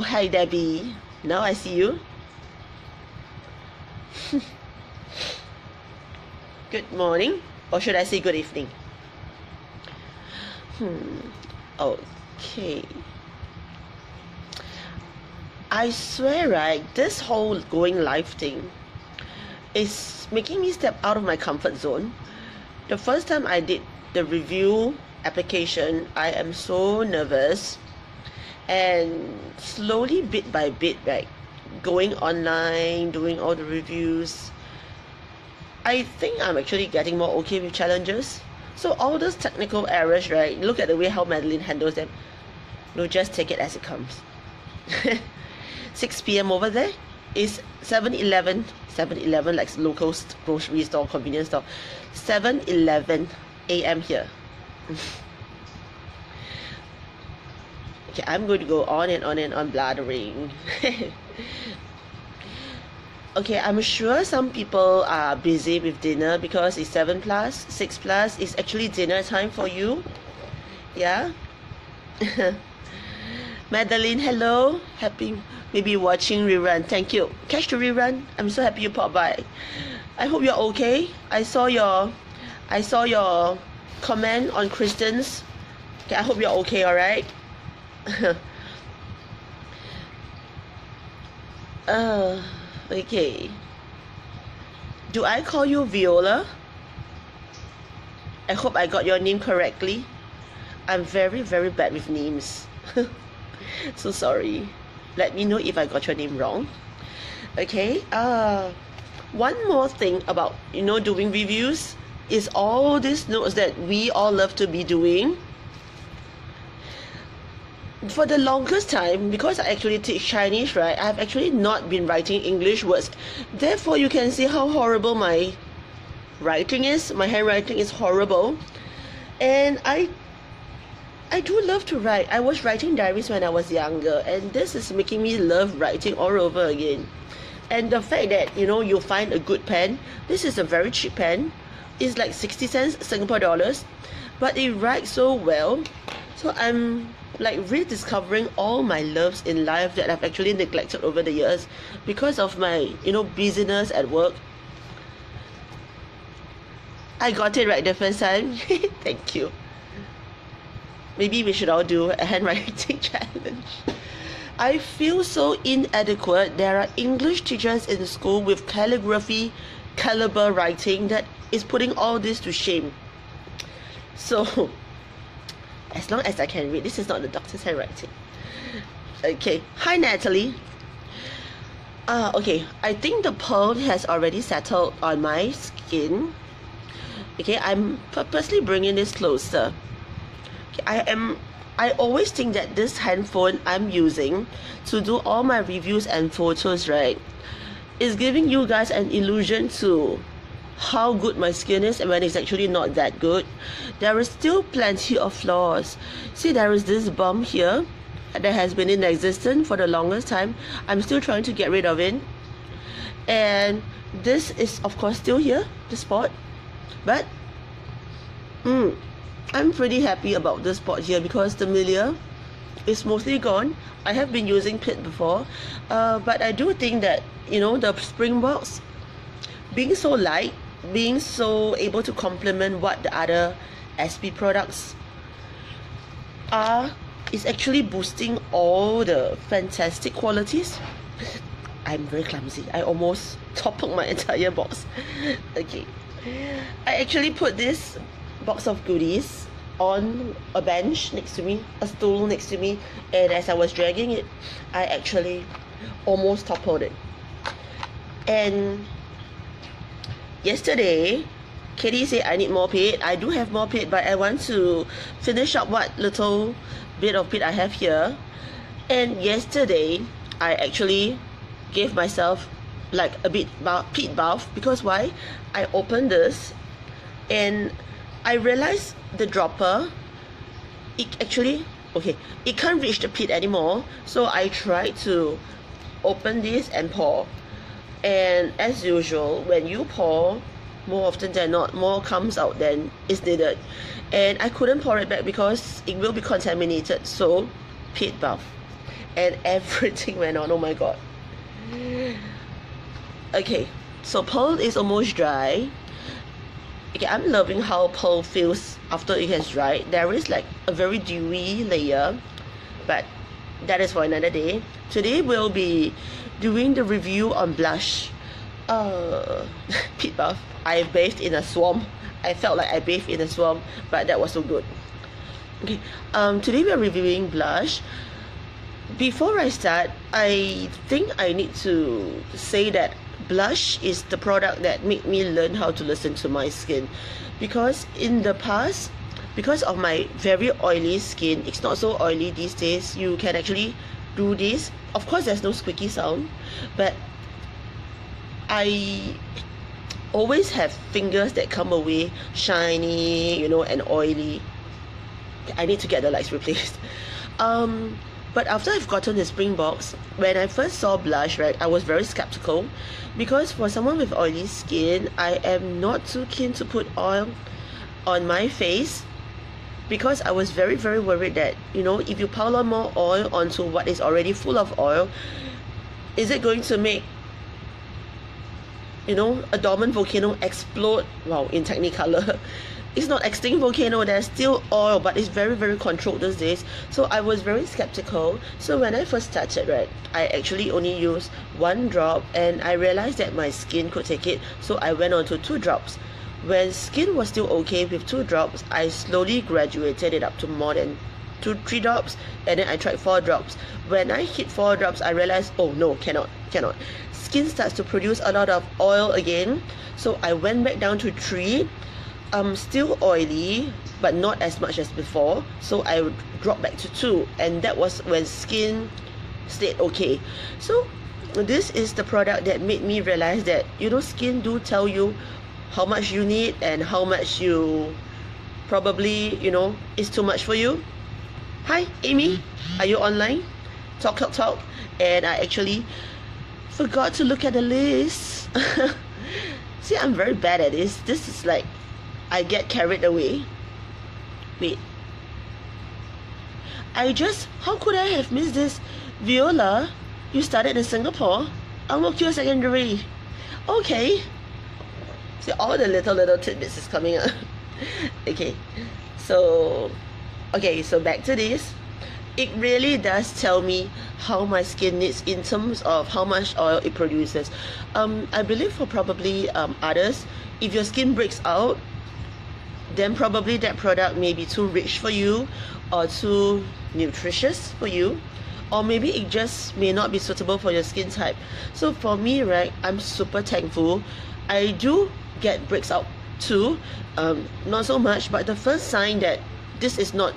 Oh, hi Debbie. Now I see you. Good morning, or should I say good evening? Okay. I swear, right, this whole going live thing is making me step out of my comfort zone. The first time I did the review application, I am so nervous, and slowly, bit by bit, right, going online, doing all the reviews, I think I'm actually getting more okay with challenges. So all those technical errors, right, look at the way how Madeline handles them. No, just take it as it comes. 6 p.m. over there is 7-Eleven. 7-Eleven, like local grocery store, convenience store. 7-11 a.m. here. Okay, I'm going to go on and on and on blathering. Okay, I'm sure some people are busy with dinner because it's 7 plus, 6 plus. It's actually dinner time for you. Yeah? Madeline, hello. Happy maybe watching rerun. Thank you. Catch the rerun. I'm so happy you popped by. I hope you're okay. I saw your comment on Kristen's. Okay, I hope you're okay, alright? Okay. Do I call you Viola? I hope I got your name correctly. I'm very, very bad with names. So sorry. Let me know if I got your name wrong. Okay. One more thing about, doing reviews is all these notes that we all love to be doing. For the longest time, because I actually teach Chinese, right, I've actually not been writing English words. Therefore, you can see how horrible my writing is. My handwriting is horrible. And I do love to write. I was writing diaries when I was younger, and this is making me love writing all over again. And the fact that, you find a good pen, this is a very cheap pen. It's like 60 cents Singapore dollars, but it writes so well. So I'm like rediscovering all my loves in life that I've actually neglected over the years because of my, busyness at work. I got it right the first time. Thank you. Maybe we should all do a handwriting challenge. I feel so inadequate. There are English teachers in school with calligraphy caliber writing that is putting all this to shame. So as long as I can read, this is not the doctor's handwriting. Okay. Hi, Natalie. Okay. I think the pearl has already settled on my skin. Okay. I'm purposely bringing this closer. Okay, I always think that this handphone I'm using to do all my reviews and photos, right, is giving you guys an illusion to how good my skin is, and when it's actually not that good. There is still plenty of flaws. See, there is this bump here that has been in existence for the longest time. I'm still trying to get rid of it, and this is of course still here, the spot, but I'm pretty happy about this spot here because the milia is mostly gone. I have been using pit before, but I do think that the Springboks being so light, being so able to complement what the other SP products are, is actually boosting all the fantastic qualities. I'm very clumsy. I almost toppled my entire box. Okay. I actually put this box of goodies on a bench next to me, a stool next to me, and as I was dragging it, I actually almost toppled it. And yesterday, Katie said I need more pit. I do have more pit, but I want to finish up what little bit of pit I have here. And yesterday, I actually gave myself like a bit pit bath, because why? I opened this and I realized the dropper, it can't reach the pit anymore. So I tried to open this and pour. And as usual, when you pour, more often than not, more comes out than is needed. And I couldn't pour it back because it will be contaminated. So, pit bath. and everything went on. Oh my god. Okay, so pearl is almost dry. Okay, I'm loving how pearl feels after it has dried. There is like a very dewy layer, but that is for another day. Today we'll be doing the review on blush. Pit buff. I bathed in a swamp. I felt like I bathed in a swamp, but that was so good. Okay, today we are reviewing blush. Before I start, I think I need to say that blush is the product that made me learn how to listen to my skin, because in the past, because of my very oily skin, it's not so oily these days, you can actually do this. Of course there's no squeaky sound, but I always have fingers that come away shiny, you know, and oily. I need to get the lights replaced. But after I've gotten the spring box, when I first saw blush, right, I was very skeptical, because for someone with oily skin, I am not too keen to put oil on my face, because I was very worried that, you know, if you pile on more oil onto what is already full of oil, is it going to make, you know, a dormant volcano explode? Wow, in Technicolor. It's not extinct volcano, there's still oil, but it's very controlled these days. So I was very skeptical. So when I first started, right, I actually only used 1 drop, and I realized that my skin could take it, so I went on to 2 drops. When skin was still okay with 2 drops, I slowly graduated it up to more than 3 drops, and then I tried 4 drops. When I hit 4 drops, I realized, oh no, cannot. Skin starts to produce a lot of oil again, so I went back down to 3. Still oily, but not as much as before, so I would drop back to 2, and that was when skin stayed okay. So this is the product that made me realize that, you know, skin do tell you how much you need and how much you probably, you know, is too much for you. Hi Amy, are you online? Talk. And I actually forgot to look at the list. See, I'm very bad at this. This is like, I get carried away. Wait. How could I have missed this? Viola, you studied in Singapore? Ang Mo Kio Secondary. Okay. See, all the little tidbits is coming up. Okay. So back to this. It really does tell me how my skin needs in terms of how much oil it produces. I believe for probably others, if your skin breaks out, then probably that product may be too rich for you, or too nutritious for you, or maybe it just may not be suitable for your skin type. So for me, right, I'm super thankful. I do get breaks out too, not so much, but the first sign that this is not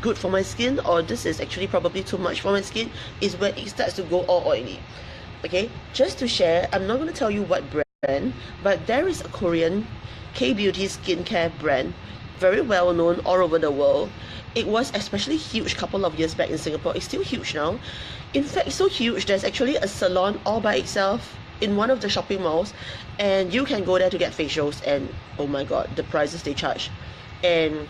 good for my skin, or this is actually probably too much for my skin, is when it starts to go all oily. Okay, just to share, I'm not going to tell you what brand, but there is a Korean K-beauty skincare brand, very well known all over the world. It was especially huge a couple of years back in Singapore. It's still huge now. In fact, so huge, there's actually a salon all by itself in one of the shopping malls, and you can go there to get facials, and oh my god, the prices they charge. And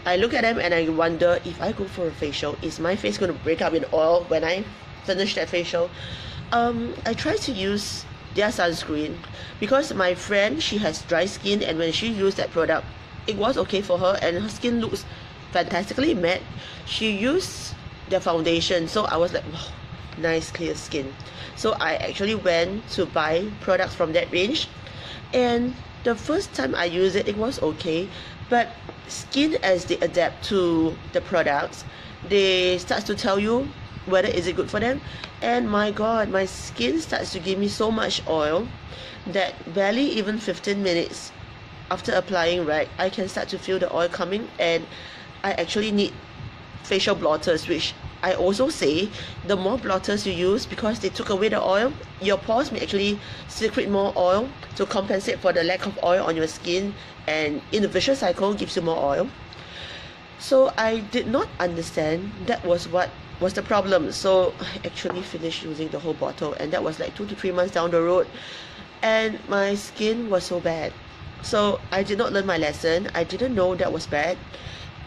I look at them and I wonder, if I go for a facial, is my face going to break up in oil when I finish that facial? I try to use their sunscreen, because my friend, she has dry skin, and when she used that product, it was okay for her, and her skin looks fantastically matte. She used their foundation, so I was like, wow, nice clear skin. So I actually went to buy products from that range, and the first time I used it, it was okay, but skin, as they adapt to the products, they start to tell you whether is it good for them. And my god, my skin starts to give me so much oil that barely even 15 minutes after applying, right, I can start to feel the oil coming, and I actually need facial blotters, which I also say the more blotters you use, because they took away the oil, your pores may actually secrete more oil to compensate for the lack of oil on your skin, and in the vicious cycle gives you more oil. So I did not understand that was what was the problem. So I actually finished using the whole bottle, and that was like 2 to 3 months down the road, and my skin was so bad. So I did not learn my lesson. I didn't know that was bad,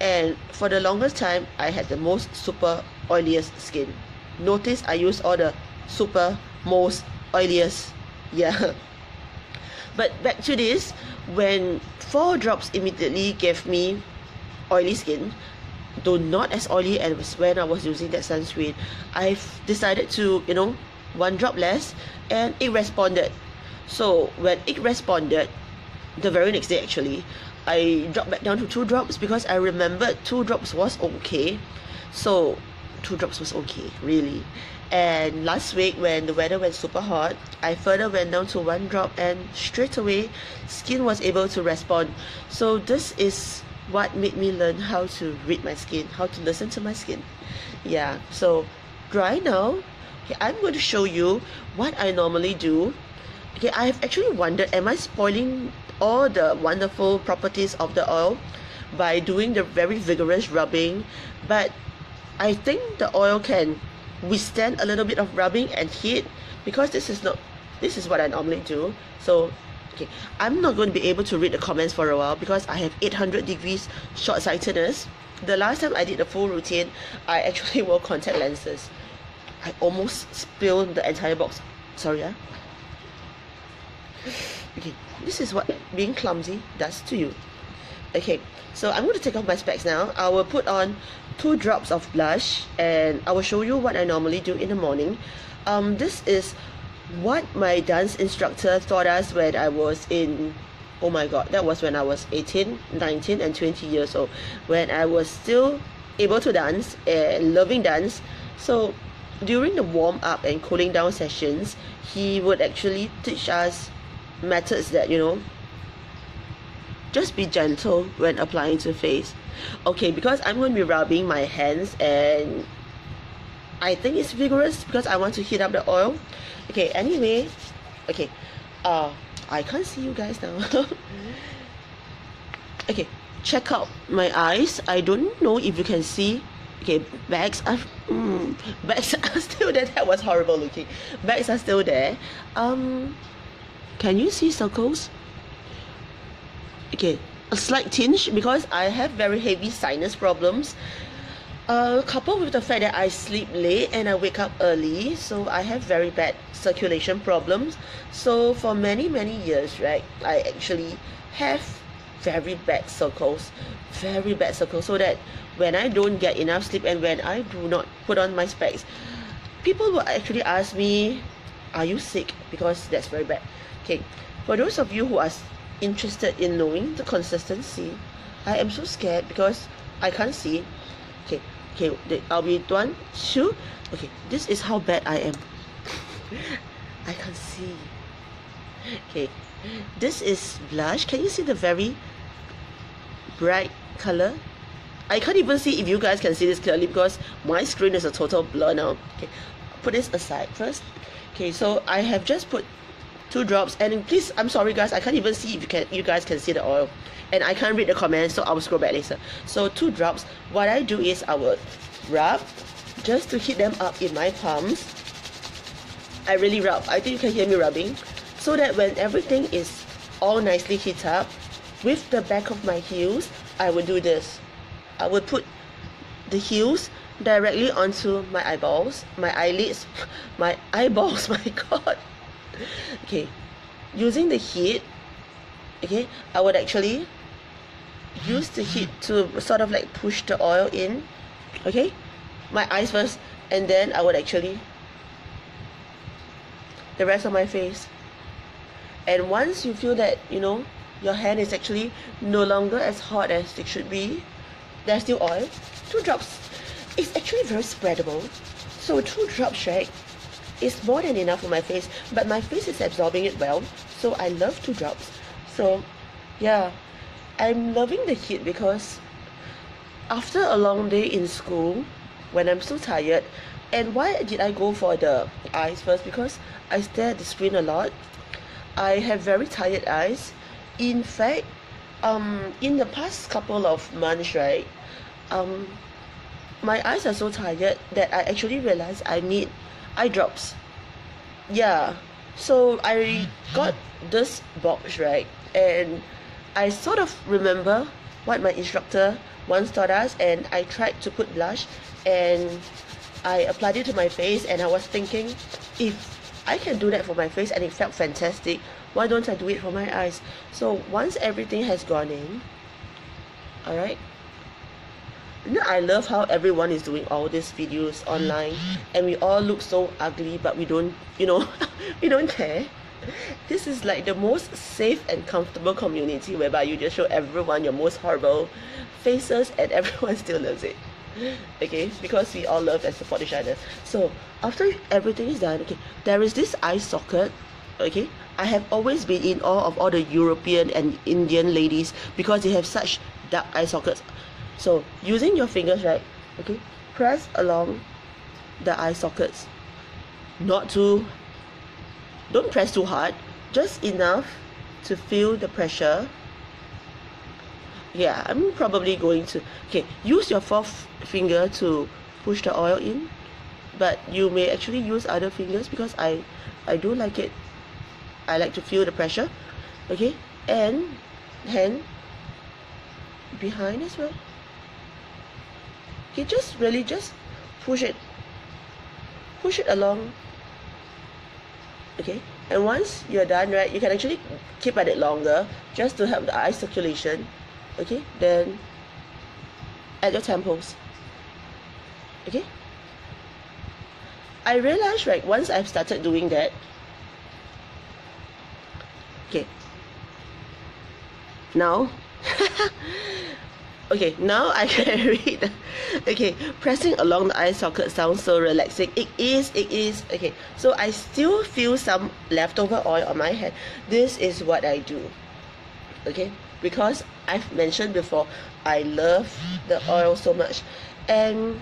and for the longest time I had the most super oiliest skin. notice I use all the super most oiliest. Yeah. But back to this, when 4 drops immediately gave me oily skin, though not as oily as when I was using that sunscreen, I've decided to, 1 drop less, and it responded. So when it responded, the very next day actually, I dropped back down to 2 drops because I remembered 2 drops was okay. So 2 drops was okay, really. And last week when the weather went super hot, I further went down to 1 drop, and straight away skin was able to respond. So this is what made me learn how to read my skin, how to listen to my skin. Yeah, so dry now. Okay, I'm going to show you what I normally do. Okay, I have actually wondered, am I spoiling all the wonderful properties of the oil by doing the very vigorous rubbing? But I think the oil can withstand a little bit of rubbing and heat, because this is what I normally do. So okay, I'm not going to be able to read the comments for a while because I have 800 degrees short-sightedness. The last time I did the full routine, I actually wore contact lenses. I almost spilled the entire box. Sorry, yeah. Okay, this is what being clumsy does to you. Okay, so I'm going to take off my specs now. I will put on 2 drops of blush, and I will show you what I normally do in the morning. This is what my dance instructor taught us when I was in, oh my god, that was when I was 18, 19 and 20 years old, when I was still able to dance and loving dance. So during the warm up and cooling down sessions, he would actually teach us methods that, just be gentle when applying to face. Okay, because I'm going to be rubbing my hands, and I think it's vigorous because I want to heat up the oil. Okay, anyway, okay, I can't see you guys now. Okay, check out my eyes. I don't know if you can see. Okay, bags are still there. That was horrible looking. Bags are still there. Can you see circles? Okay, a slight tinge because I have very heavy sinus problems. Coupled with the fact that I sleep late and I wake up early, so I have very bad circulation problems. So for many years, right, I actually have very bad circles, so that when I don't get enough sleep and when I do not put on my specs, people will actually ask me, are you sick? Because that's very bad. Okay, for those of you who are interested in knowing the consistency, I am so scared because I can't see. Okay, I'll be 1, 2. Okay, this is how bad I am. I can't see. Okay, this is blush. Can you see the very bright color? I can't even see if you guys can see this clearly because my screen is a total blur now. Okay, put this aside first. Okay, so I have just put 2 drops, and please, I'm sorry guys, I can't even see if you guys can see the oil, and I can't read the comments, so I will scroll back later. So 2 drops. What I do is I will rub just to heat them up in my palms. I really rub. I think you can hear me rubbing, so that when everything is all nicely heated up, with the back of my heels, I will do this. I will put the heels directly onto my eyeballs, my eyelids, my eyeballs, my god. Okay, using the heat, okay, I would actually use the heat to sort of like push the oil in. Okay, my eyes first, and then I would actually the rest of my face. And once you feel that, your hand is actually no longer as hot as it should be, there's still oil, 2 drops. It's actually very spreadable, so 2 drops, right, is more than enough for my face, but my face is absorbing it well, so I love 2 drops. So yeah, I'm loving the heat because after a long day in school, when I'm so tired, and why did I go for the eyes first? Because I stare at the screen a lot. I have very tired eyes. In fact, in the past couple of months, right, my eyes are so tired that I actually realized I need eye drops. Yeah, so I got this box, right, and I sort of remember what my instructor once taught us, and I tried to put blush, and I applied it to my face, and I was thinking, if I can do that for my face and it felt fantastic, why don't I do it for my eyes? So once everything has gone in, alright, I love how everyone is doing all these videos online and we all look so ugly, but we don't, we don't care. This is like the most safe and comfortable community whereby you just show everyone your most horrible faces and everyone still loves it. Okay, because we all love and support each other. So after everything is done, okay, there is this eye socket. Okay, I have always been in awe of all the European and Indian ladies because they have such dark eye sockets. So using your fingers, right, okay, press along the eye sockets. Don't press too hard, just enough to feel the pressure. Yeah, I'm probably going to, okay, use your fourth finger to push the oil in, but you may actually use other fingers because I do like it. I like to feel the pressure. Okay, and hand behind as well. Okay, just push it along. Okay, and once you're done, right, you can actually keep at it longer just to help the eye circulation. Okay, then at your temples. Okay, I realized, right, once I've started doing that, okay, now okay, now I can read. Okay, pressing along the eye socket sounds so relaxing. It is. Okay, so I still feel some leftover oil on my hand. This is what I do. Okay, because I've mentioned before, I love the oil so much, and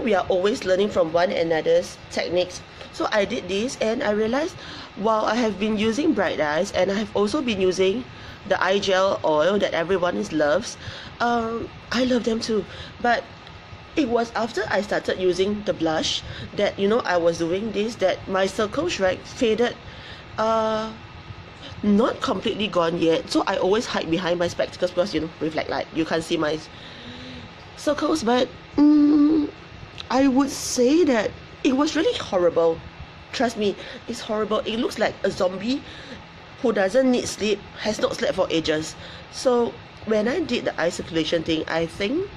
we are always learning from one another's techniques. So I did this and I realized, while I have been using Bright Eyes and I have also been using the eye gel oil that everyone loves, I love them too. But it was after I started using the blush that I was doing this, that my circles, right, faded. Not completely gone yet, so I always hide behind my spectacles because reflect light, you can't see my circles. But I would say that it was really horrible. Trust me, it's horrible. It looks like a zombie who doesn't need sleep, has not slept for ages. So when I did the eye circulation thing, I think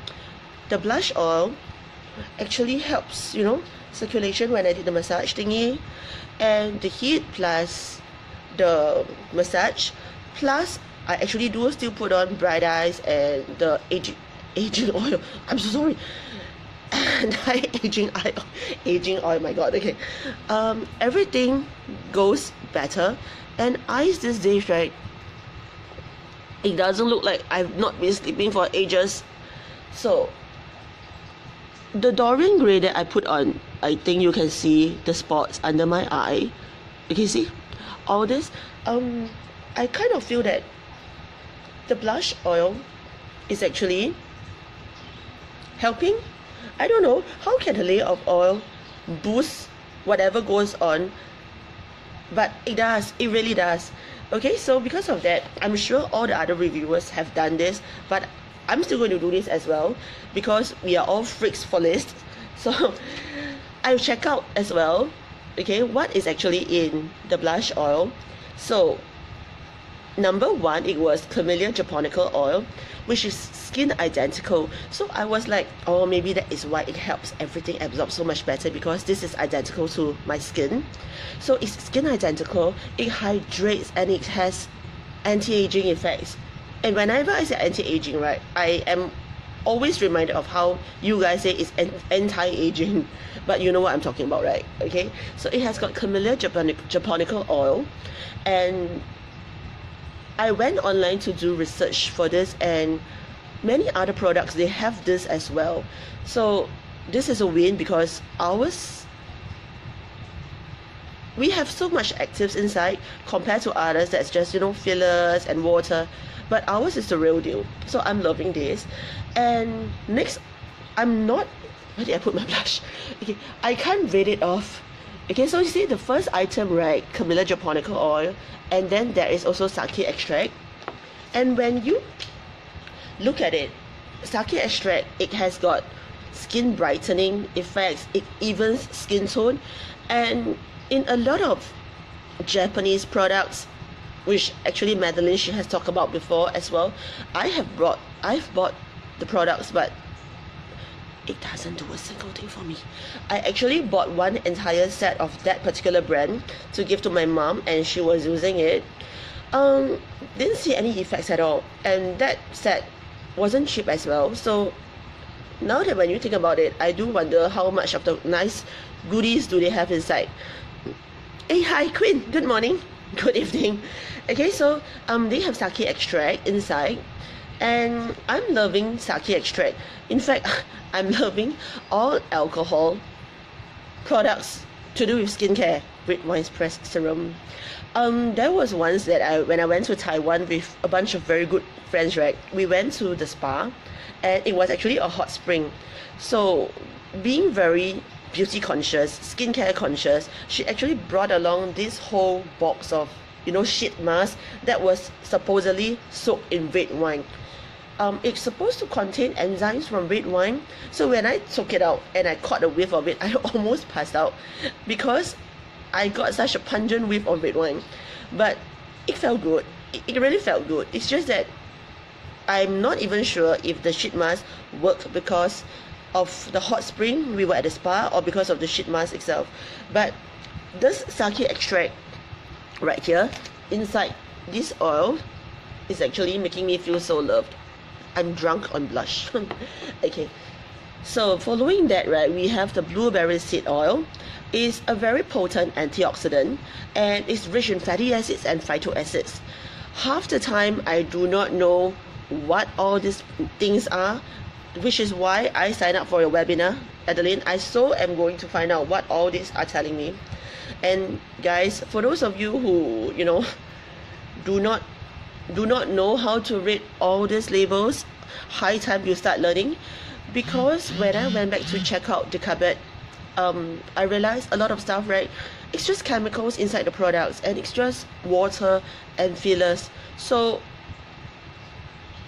the blush oil actually helps, circulation when I did the massage thingy, and the heat plus the massage, plus I actually do still put on Bright Eyes and the aging oil. I'm so sorry. Aging oil, my god. Okay, everything goes better, and eyes these days, right, it doesn't look like I've not been sleeping for ages. So the Dorian Gray that I put on, I think you can see the spots under my eye. You can see all this. I kind of feel that the blush oil is actually helping. I don't know, how can a layer of oil boost whatever goes on? But it does, it really does. Okay, so because of that, I'm sure all the other reviewers have done this, but I'm still going to do this as well because we are all freaks for lists. So I'll check out as well, okay, what is actually in the blush oil. So number one, it was Camellia Japonica oil, which is skin identical. So I was like, oh, maybe that is why it helps everything absorb so much better, because this is identical to my skin. So it's skin identical, it hydrates, and it has anti-aging effects. And whenever I say anti-aging, right, I am always reminded of how you guys say it's anti-aging, but you know what I'm talking about, right? Okay, so it has got Camellia Japonica oil, and I went online to do research for this, and many other products, they have this as well. So this is a win because we have so much actives inside compared to others that's just fillers and water, but ours is the real deal. So I'm loving this. And next, where did I put my blush? Okay, I can't read it off. Okay, so you see the first item, right, Camellia Japonica oil, and then there is also sake extract. And when you look at it, sake extract, it has got skin brightening effects, it evens skin tone, and in a lot of Japanese products, which actually Madeline, she has talked about before as well, I've bought the products, but it doesn't do a single thing for me. I actually bought one entire set of that particular brand to give to my mom, and she was using it. Didn't see any effects at all, and that set wasn't cheap as well. So now that when you think about it, I do wonder how much of the nice goodies do they have inside. Hey, hi Queen, good morning, good evening. Okay, so they have sake extract inside, and I'm loving sake extract. In fact, I'm loving all alcohol products to do with skincare. Red wine press serum. There was once that when I went to Taiwan with a bunch of very good friends, right? We went to the spa, and it was actually a hot spring. So, being very beauty conscious, skincare conscious, she actually brought along this whole box of, sheet mask that was supposedly soaked in red wine. It's supposed to contain enzymes from red wine. So when I took it out and I caught a whiff of it, I almost passed out because I got such a pungent whiff of red wine. But it felt good. It really felt good. It's just that I'm not even sure if the sheet mask worked because of the hot spring we were at the spa, or because of the sheet mask itself. But this sake extract right here inside this oil is actually making me feel so loved. I'm drunk on blush. Okay, so following that, right, we have the blueberry seed oil. It's a very potent antioxidant, and it's rich in fatty acids and phyto acids. Half the time I do not know what all these things are, which is why I signed up for your webinar, Adeline. I so am going to find out what all these are telling me. And guys, for those of you who do not know how to read all these labels, high time you start learning. Because when I went back to check out the cupboard, I realized a lot of stuff, right, it's just chemicals inside the products, and it's just water and fillers. So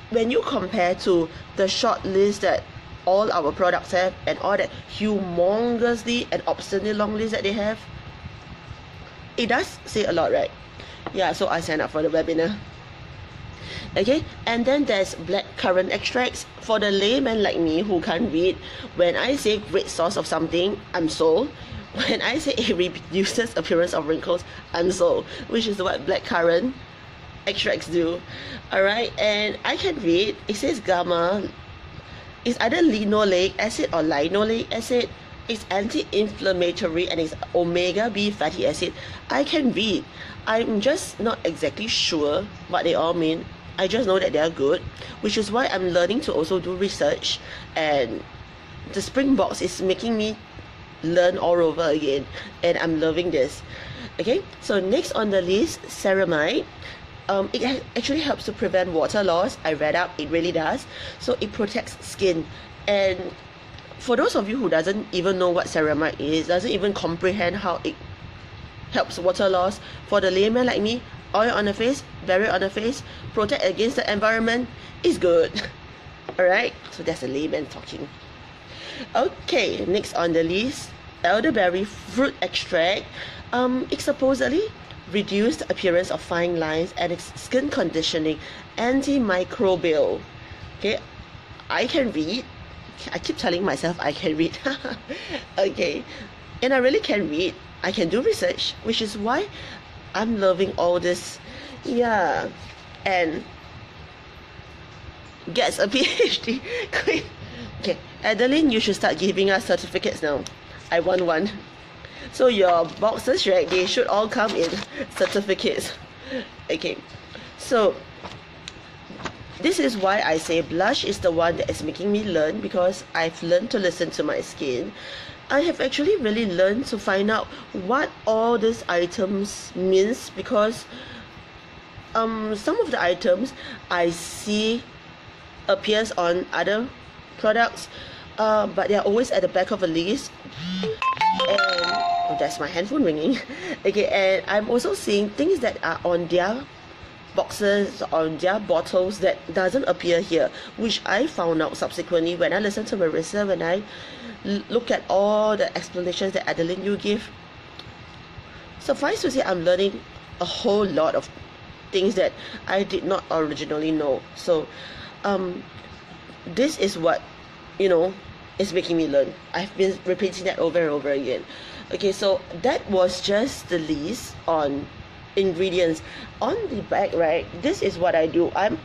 when you compare to the short list that all our products have, and all that humongously and obscenely long list that they have, it does say a lot, right? Yeah, so I signed up for the webinar. Okay, and then there's blackcurrant extracts. For the layman like me who can't read, when I say great source of something, I'm sold. When I say it reduces appearance of wrinkles, I'm sold, which is what blackcurrant extracts do. Alright, and I can read. It says gamma. It's either linoleic acid or linoleic acid. It's anti-inflammatory, and it's omega B fatty acid. I can read. I'm just not exactly sure what they all mean. I just know that they are good, which is why I'm learning to also do research, and the spring box is making me learn all over again, and I'm loving this. Okay, so next on the list, ceramide. It actually helps to prevent water loss. I read up, it really does. So it protects skin. And for those of you who doesn't even know what ceramide is, doesn't even comprehend how it helps water loss, for the layman like me, oil on the face, barrier on the face, protect against the environment, is good. Alright, so that's the layman talking. Okay, next on the list, elderberry fruit extract. It supposedly reduce the appearance of fine lines, and it's skin conditioning, antimicrobial. Okay, I can read. I keep telling myself I can read. Okay, and I really can read. I can do research, which is why I'm loving all this. Yeah, and gets a PhD. Okay, Adeline, you should start giving us certificates now. I want one. So your boxes, right, they should all come in certificates. Okay, so this is why I say blush is the one that is making me learn, because I've learned to listen to my skin. I have actually really learned to find out what all these items means, because some of the items I see appears on other products, but they're always at the back of a list. And oh, that's my handphone ringing. Okay, and I'm also seeing things that are on their boxes on their bottles that doesn't appear here, which I found out subsequently when I listened to Marissa, when I look at all the explanations that Adeline you give. Suffice to say, I'm learning a whole lot of things that I did not originally know. So this is what, you know, is making me learn. I've been repeating that over and over again. Okay, so that was just the list on ingredients. On the back, right, this is what I do. I'm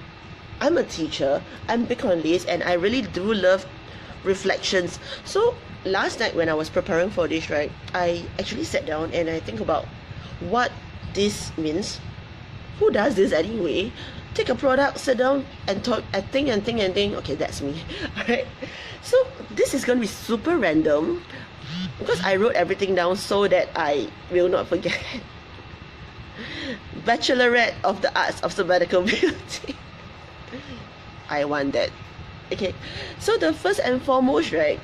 a teacher, I'm big on lists, and I really do love reflections. So last night when I was preparing for this, right, I actually sat down and I think about what this means. Who does this anyway? Take a product, sit down and talk, and think. Okay, that's me. Alright, so this is going to be super random because I wrote everything down so that I will not forget. Bachelorette of the Arts of Sabbatical Beauty. I want that. Okay, so the first and foremost, right,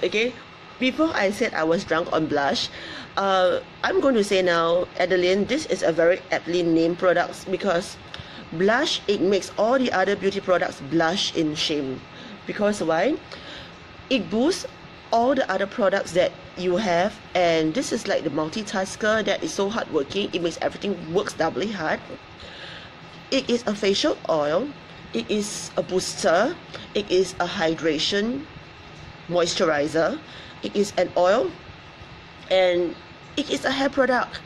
okay, before I said I was drunk on blush, I'm going to say now, Adeline, this is a very aptly named product, because blush, it makes all the other beauty products blush in shame. Because why? It boosts all the other products that you have, and this is like the multitasker that is so hardworking. It makes everything works doubly hard. It is a facial oil, it is a booster, it is a hydration moisturizer, it is an oil, and it is a hair product.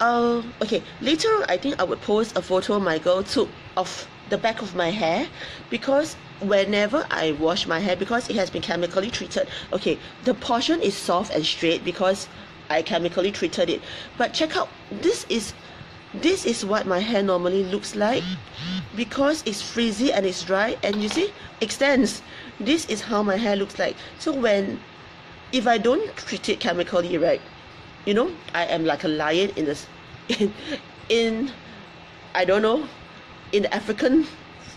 Okay, later on I think I would post a photo my girl took of the back of my hair, because whenever I wash my hair, because it has been chemically treated, okay, the portion is soft and straight because I chemically treated it. But check out, this is what my hair normally looks like, because it's frizzy and it's dry, and you see, extends. This is how my hair looks like. So if I don't treat it chemically, right, you know, I am like a lion in this in I don't know, in the African,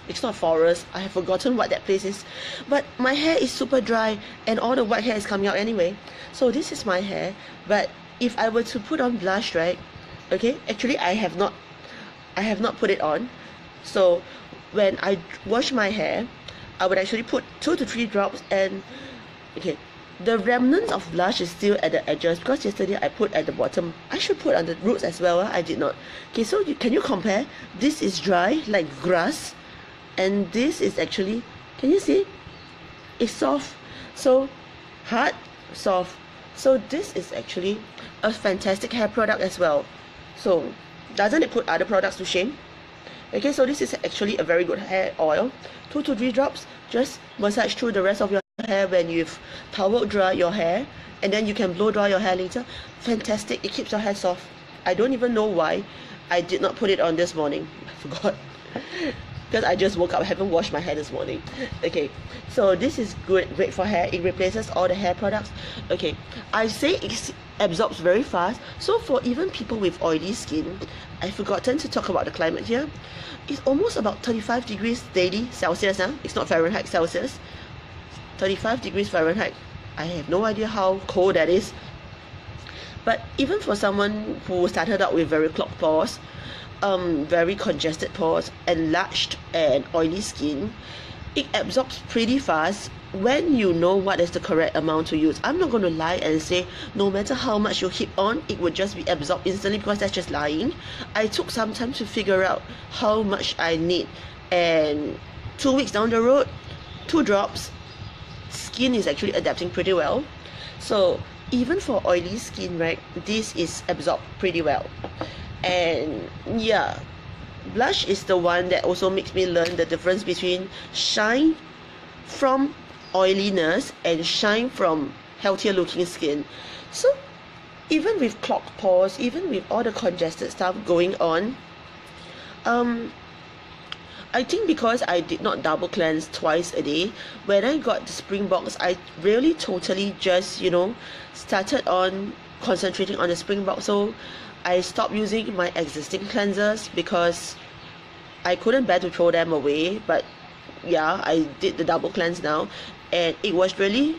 it's not forest, I have forgotten what that place is, but my hair is super dry and all the white hair is coming out anyway. So this is my hair. But if I were to put on blush, right, okay, actually I have not put it on. So when I wash my hair, I would actually put 2 to 3 drops, and okay, the remnants of blush is still at the edges, because yesterday I put at the bottom. I should put on the roots as well. I did not. Okay, so can you compare? This is dry like grass, and this is actually, can you see? It's soft. So hard, soft. So this is actually a fantastic hair product as well. So doesn't it put other products to shame? Okay, so this is actually a very good hair oil. 2 to 3 drops, just massage through the rest of your hair when you've towel dry your hair, and then you can blow dry your hair later. Fantastic, it keeps your hair soft. I don't even know why I did not put it on this morning. I forgot. Because I just woke up, I haven't washed my hair this morning. Okay, so this is great for hair. It replaces all the hair products. Okay, I say it absorbs very fast. So for even people with oily skin, I've forgotten to talk about the climate here. It's almost about 35 degrees daily Celsius now. It's not Fahrenheit, Celsius. 35 degrees Fahrenheit. I have no idea how cold that is. But even for someone who started out with very clogged pores, very congested pores, enlarged and oily skin, it absorbs pretty fast when you know what is the correct amount to use. I'm not going to lie and say no matter how much you heap on, it would just be absorbed instantly, because that's just lying. I took some time to figure out how much I need, and 2 weeks down the road, 2 drops, skin is actually adapting pretty well. So even for oily skin, right, this is absorbed pretty well. And yeah, blush is the one that also makes me learn the difference between shine from oiliness and shine from healthier looking skin. So even with clogged pores, even with all the congested stuff going on, I think because I did not double cleanse twice a day, when I got the spring box, I really totally just, you know, started on concentrating on the spring box. So I stopped using my existing cleansers because I couldn't bear to throw them away. But yeah, I did the double cleanse now, and it was really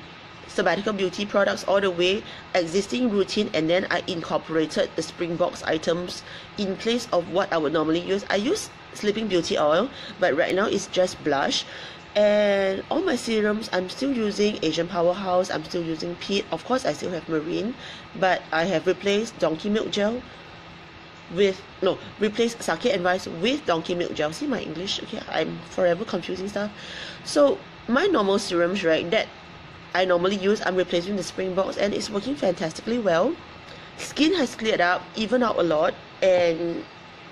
Sabbatical Beauty products all the way, existing routine, and then I incorporated the spring box items in place of what I would normally use. I use Sleeping Beauty oil, but right now it's just blush. And all my serums, I'm still using Asian Powerhouse, I'm still using Peat. Of course, I still have Marine, but I have replaced Donkey Milk Gel with, no, replaced Sake and Rice with Donkey Milk Gel. See my English? Okay, I'm forever confusing stuff. So my normal serums, right, that I normally use, I'm replacing the Springboks, and it's working fantastically well. Skin has cleared up, even out a lot, and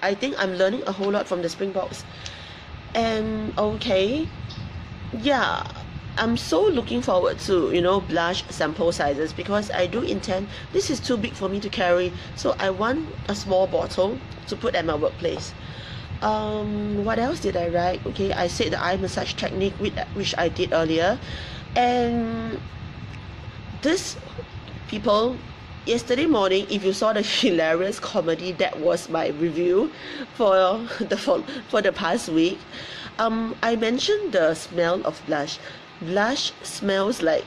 I think I'm learning a whole lot from the Springboks. And okay, yeah, I'm so looking forward to, you know, blush sample sizes, because I do intend, this is too big for me to carry, so I want a small bottle to put at my workplace. What else did I write? Okay, I said the eye massage technique, which I did earlier. And this, people, yesterday morning, if you saw the hilarious comedy that was my review for the past week, I mentioned the smell of blush. Blush smells like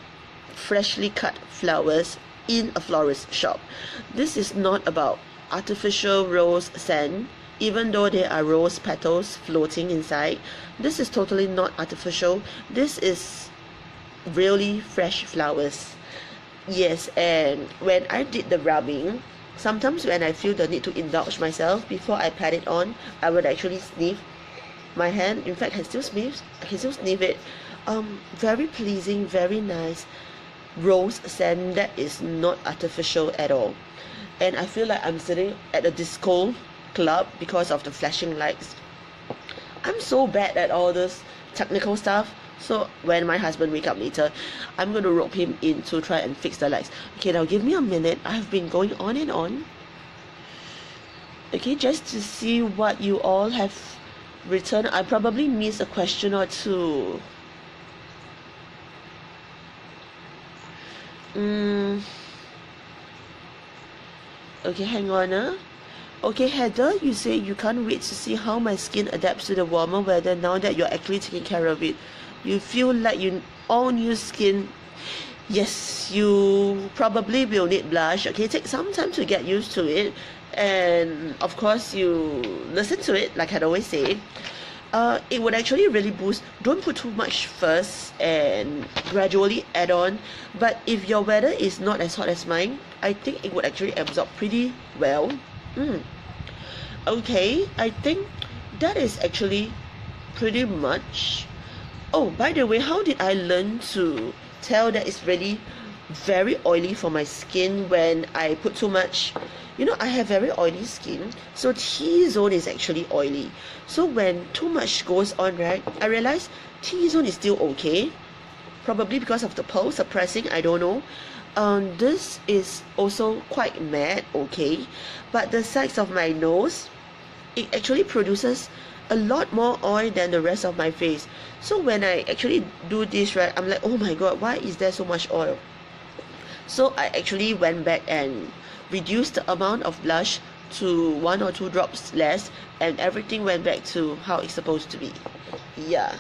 freshly cut flowers in a florist shop. This is not about artificial rose scent, even though there are rose petals floating inside. This is totally not artificial. This is really fresh flowers. Yes, and when I did the rubbing, sometimes when I feel the need to indulge myself before I pat it on, I would actually sniff my hand. In fact, I can still sniff it. Very pleasing, very nice rose scent that is not artificial at all. And I feel like I'm sitting at a disco club because of the flashing lights. I'm so bad at all this technical stuff. So when my husband wake up later, I'm going to rope him in to try and fix the lights. Okay, now give me a minute. I've been going on and on. Okay, just to see what you all have written. I probably missed a question or two. Okay, hang on. Okay, Heather, you say you can't wait to see how my skin adapts to the warmer weather now that you're actually taking care of it. You feel like you all new skin. Yes, you probably will need blush. Okay, take some time to get used to it, and of course you listen to it like I'd always say. It would actually really boost. Don't put too much first and gradually add on. But if your weather is not as hot as mine, I think it would actually absorb pretty well. Okay, I think that is actually pretty much. Oh, by the way, how did I learn to tell that it's really very oily for my skin when I put too much? You know, I have very oily skin, so T-zone is actually oily. So when too much goes on, right, I realize T-zone is still okay. Probably because of the pearl suppressing, I don't know. This is also quite matte, okay. But the sides of my nose, it actually produces a lot more oil than the rest of my face. So when I actually do this, right, I'm like, oh my god, why is there so much oil? So I actually went back and reduced the amount of blush to 1 or 2 drops less, and everything went back to how it's supposed to be. Yeah.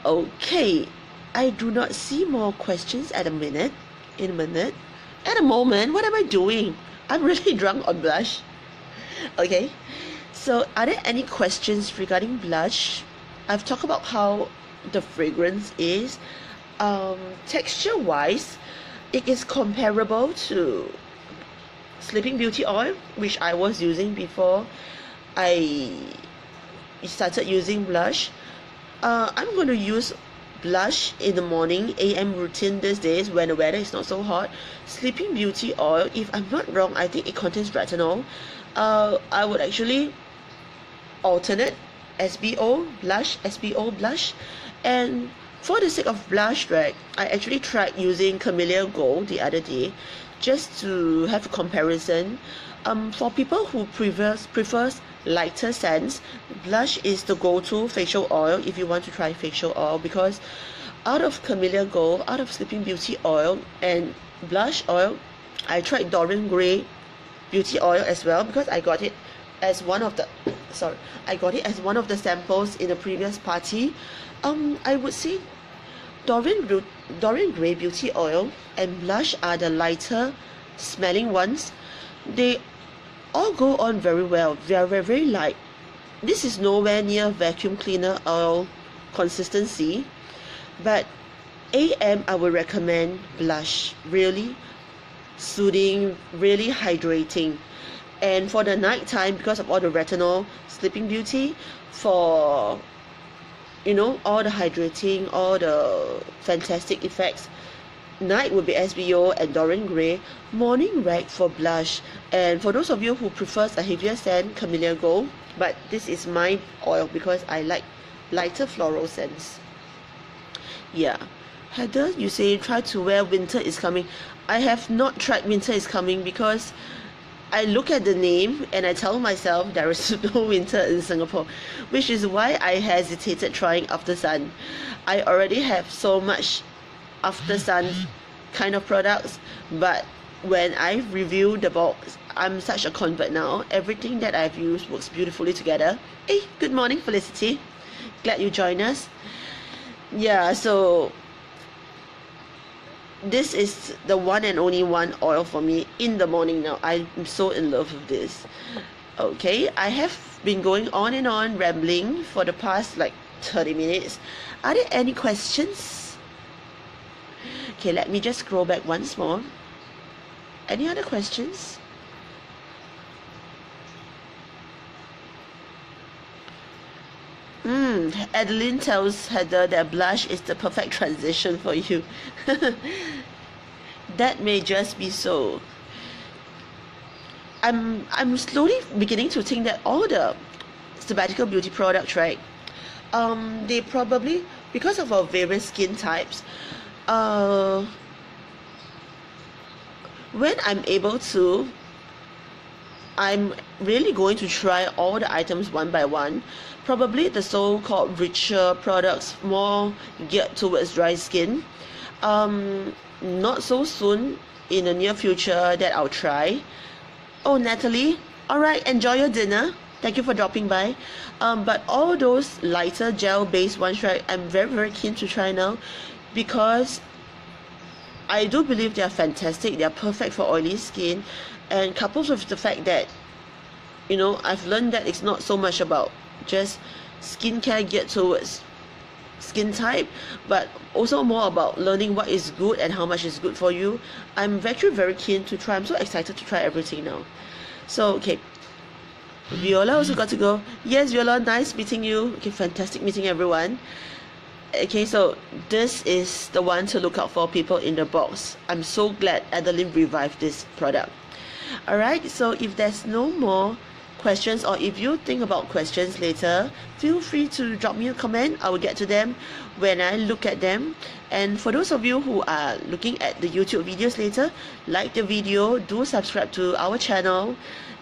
Okay, I do not see more questions at a minute. At a moment, what am I doing? I'm really drunk on blush. Okay, so are there any questions regarding blush? I've talked about how the fragrance is. Texture wise, it is comparable to Sleeping Beauty oil, which I was using before I started using blush. I'm going to use blush in the morning AM routine these days when the weather is not so hot. Sleeping Beauty oil, if I'm not wrong, I think it contains retinol. I would actually alternate SBO blush. And for the sake of blush, right, I actually tried using Camellia Gold the other day just to have a comparison. For people who prefers lighter scents, blush is the go-to facial oil if you want to try facial oil, because out of Camellia Gold, out of Sleeping Beauty oil and blush oil, I tried Dorian Gray Beauty oil as well, because I got it as one of the samples in a previous party. I would say Dorian Gray Beauty oil and blush are the lighter smelling ones. They all go on very well. They are very, very light. this is nowhere near vacuum cleaner oil consistency, but AM I would recommend blush. Really soothing, really hydrating. And for the night time, because of all the retinol, Sleeping Beauty, for all the hydrating, all the fantastic effects, night would be SBO and Dorian Gray. Morning rag for blush. And for those of you who prefers a heavier scent, Camellia Gold. But this is my oil because I like lighter floral scents. Yeah. Heather, you say try to wear Winter is Coming. I have not tried Winter is Coming because I look at the name and I tell myself there is no winter in Singapore, which is why I hesitated trying After Sun. I already have so much After Sun kind of products, but when I review the box, I'm such a convert now. Everything that I've used works beautifully together. Hey, good morning, Felicity. Glad you joined us. Yeah, so this is the one and only one oil for me in the morning now. I'm so in love with this. Okay, I have been going on and on rambling for the past like 30 minutes. Are there any questions? Okay, let me just scroll back once more. Any other questions? Adeline tells Heather that blush is the perfect transition for you. That may just be so. I'm slowly beginning to think that all the Sabbatical beauty products, right? They probably, because of our various skin types, when I'm able to, I'm really going to try all the items one by one. Probably the so-called richer products, more geared towards dry skin. Not so soon in the near future that I'll try. Oh, Natalie, all right, enjoy your dinner. Thank you for dropping by. But all those lighter gel-based ones, right, I'm very, very keen to try now because I do believe they are fantastic. They are perfect for oily skin, and coupled with the fact that I've learned that it's not so much about just skincare geared towards skin type, but also more about learning what is good and how much is good for you. I'm actually very keen to try. I'm so excited to try everything now. So okay, Viola also got to go. Yes, Viola, nice meeting you. Okay, fantastic meeting everyone. Okay, so this is the one to look out for, people in the box. I'm so glad Adeline revived this product. Alright, so if there's no more questions, or if you think about questions later, feel free to drop me a comment. I will get to them when I look at them. And for those of you who are looking at the YouTube videos later, like the video, do subscribe to our channel,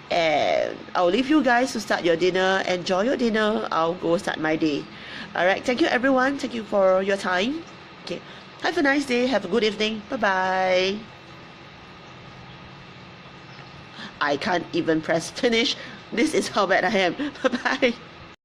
and I'll leave you guys to start your dinner. Enjoy your dinner. I'll go start my day. Alright, thank you everyone. Thank you for your time. Okay, have a nice day. Have a good evening. Bye bye. I can't even press finish. This is how bad I am. Bye bye.